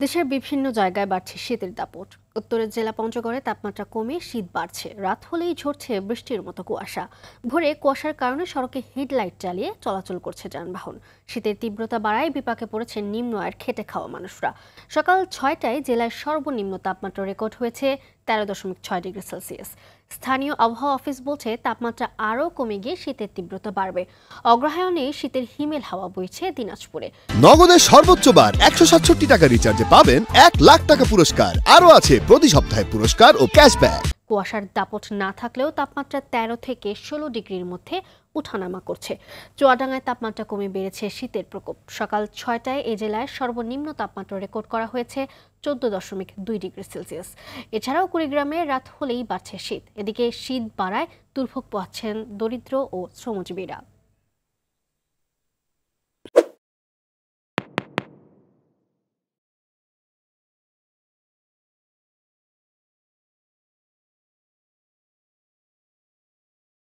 দেশের বিভিন্ন জায়গায় বাড়ছে শীতের দাপট। উত্তরের জেলা পঞ্চগড়ে তাপমাত্রা কমে শীত বাড়ছে, রাত হলেই ঝরছে বৃষ্টির মতো কুয়াশা। ভোরে কুয়াশার কারণে সড়কে হেডলাইট জ্বালিয়ে চলাচল করছে যানবাহন। শীতের তীব্রতা বাড়ায় বিপাকে পড়েছে নিম্ন আয়ের খেটে খাওয়া মানুষরা। সকাল 6টায় জেলায় সর্বনিম্ন তাপমাত্রা রেকর্ড হয়েছে 13.6 ডিগ্রি সেলসিয়াস। স্থানীয় আবহাওয়া অফিস বলছে তাপমাত্রা আরও কমে গিয়ে শীতের তীব্রতা বাড়বে। অগ্রহায়ণে শীতের হিমেল হাওয়া বইছে দিনাজপুরে। নগদের সর্বোচ্চ বার 167 টাকা রিচার্জে পাবেন 1 লাখ টাকা পুরস্কার। আরও আছে প্রতি সপ্তাহে পুরস্কার ও ক্যাশব্যাক। কুয়াশার দাপট না থাকলেও তাপমাত্রা 13 থেকে 16 ডিগ্রির মধ্যে উঠানামা করছে। চুয়াডাঙ্গায় তাপমাত্রা কমে বেড়েছে শীতের প্রকোপ। সকাল 6টায় এ জেলায় সর্বনিম্ন তাপমাত্রা রেকর্ড করা হয়েছে 14.2 ডিগ্রি সেলসিয়াস। এছাড়াও কুড়িগ্রামে রাত হলেই বাড়ছে শীত। এদিকে শীত বাড়ায় দুর্ভোগ পোহাচ্ছেন দরিদ্র ও শ্রমজীবীরা।